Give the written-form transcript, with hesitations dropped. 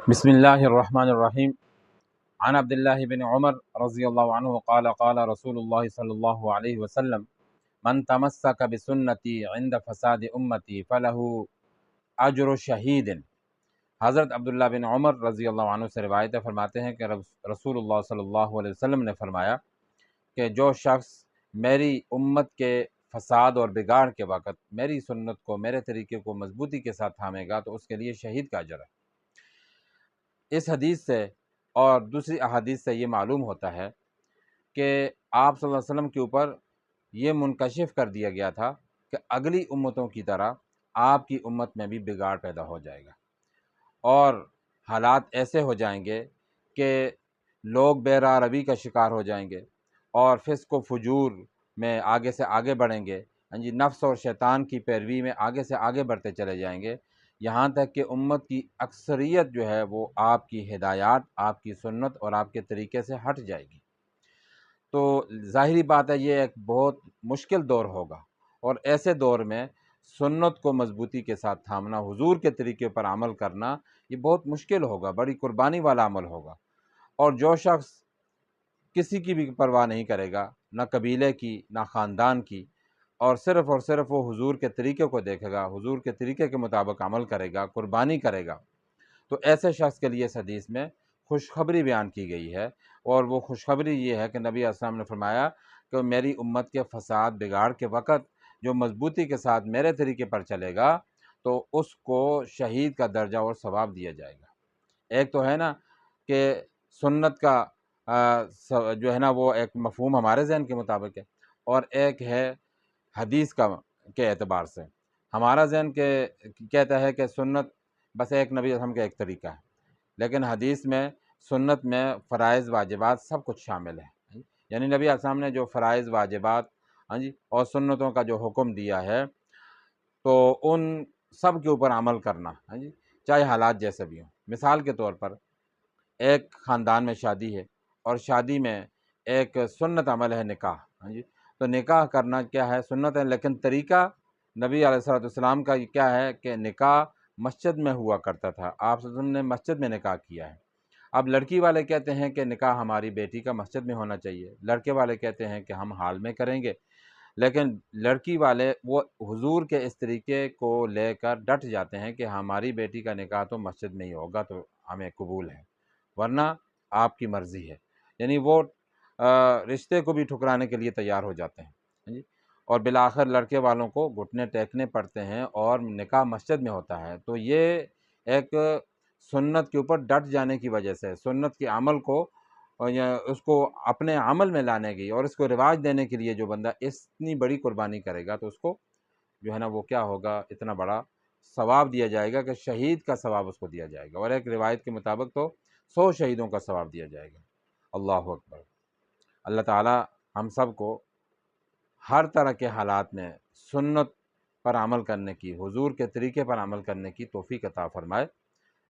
بسم اللہ الرحمن الرحیم عن عبد اللہ بن عمر رضی اللہ عنہ قال قال رسول اللہ صلی اللہ علیہ وسلم من تمسک بسنتی عند فساد امتی فلہ اجر شہید۔ حضرت عبداللہ بن عمر رضی اللہ عنہ سے روایت فرماتے ہیں کہ رسول اللہ صلی اللہ علیہ وسلم نے فرمایا کہ جو شخص میری امت کے فساد اور بگاڑ کے وقت میری سنت کو، میرے طریقے کو مضبوطی کے ساتھ تھامے گا تو اس کے لیے شہید کا اجر ہے۔ اس حدیث سے اور دوسری احادیث سے یہ معلوم ہوتا ہے کہ آپ صلی اللہ علیہ وسلم کے اوپر یہ منکشف کر دیا گیا تھا کہ اگلی امتوں کی طرح آپ کی امت میں بھی بگاڑ پیدا ہو جائے گا، اور حالات ایسے ہو جائیں گے کہ لوگ بے راہ روی کا شکار ہو جائیں گے اور فسق و فجور میں آگے سے آگے بڑھیں گے، نفس اور شیطان کی پیروی میں آگے سے آگے بڑھتے چلے جائیں گے، یہاں تک کہ امت کی اکثریت جو ہے وہ آپ کی ہدایات، آپ کی سنت اور آپ کے طریقے سے ہٹ جائے گی۔ تو ظاہری بات ہے یہ ایک بہت مشکل دور ہوگا، اور ایسے دور میں سنت کو مضبوطی کے ساتھ تھامنا، حضور کے طریقے پر عمل کرنا یہ بہت مشکل ہوگا، بڑی قربانی والا عمل ہوگا۔ اور جو شخص کسی کی بھی پرواہ نہیں کرے گا، نہ قبیلے کی نہ خاندان کی، اور صرف وہ حضور کے طریقے کو دیکھے گا، حضور کے طریقے کے مطابق عمل کرے گا، قربانی کرے گا، تو ایسے شخص کے لیے اس حدیث میں خوشخبری بیان کی گئی ہے، اور وہ خوشخبری یہ ہے کہ نبی علیہ السلام نے فرمایا کہ میری امت کے فساد بگاڑ کے وقت جو مضبوطی کے ساتھ میرے طریقے پر چلے گا تو اس کو شہید کا درجہ اور ثواب دیا جائے گا۔ ایک تو ہے نا کہ سنت کا جو ہے نا وہ ایک مفہوم ہمارے ذہن کے مطابق ہے، اور ایک ہے حدیث کا کے اعتبار سے۔ ہمارا ذہن کہتا ہے کہ سنت بس ایک نبی ہم کا ایک طریقہ ہے، لیکن حدیث میں سنت میں فرائض واجبات سب کچھ شامل ہے، یعنی نبی علیہ السلام نے جو فرائض واجبات اور سنتوں کا جو حکم دیا ہے تو ان سب کے اوپر عمل کرنا، چاہے حالات جیسے بھی ہوں۔ مثال کے طور پر ایک خاندان میں شادی ہے، اور شادی میں ایک سنت عمل ہے نکاح، تو نکاح کرنا کیا ہے سنت ہے، لیکن طریقہ نبی علیہ السلام کا کیا ہے کہ نکاح مسجد میں ہوا کرتا تھا، آپ صلی اللہ علیہ وسلم نے مسجد میں نکاح کیا ہے۔ اب لڑکی والے کہتے ہیں کہ نکاح ہماری بیٹی کا مسجد میں ہونا چاہیے، لڑکے والے کہتے ہیں کہ ہم حال میں کریں گے، لیکن لڑکی والے وہ حضور کے اس طریقے کو لے کر ڈٹ جاتے ہیں کہ ہماری بیٹی کا نکاح تو مسجد میں ہی ہوگا تو ہمیں قبول ہے، ورنہ آپ کی مرضی ہے، یعنی وہ رشتے کو بھی ٹھکرانے کے لیے تیار ہو جاتے ہیں، اور بالآخر لڑکے والوں کو گھٹنے ٹیکنے پڑتے ہیں اور نکاح مسجد میں ہوتا ہے۔ تو یہ ایک سنت کے اوپر ڈٹ جانے کی وجہ سے، سنت کے عمل کو یا اس کو اپنے عمل میں لانے کی اور اس کو رواج دینے کے لیے جو بندہ اتنی بڑی قربانی کرے گا تو اس کو جو ہے نا وہ کیا ہوگا، اتنا بڑا ثواب دیا جائے گا کہ شہید کا ثواب اس کو دیا جائے گا، اور ایک روایت کے مطابق تو 100 شہیدوں کا ثواب دیا جائے گا۔ اللہ اکبر۔ اللہ تعالی ہم سب کو ہر طرح کے حالات میں سنت پر عمل کرنے کی، حضور کے طریقے پر عمل کرنے کی توفیق عطا فرمائے۔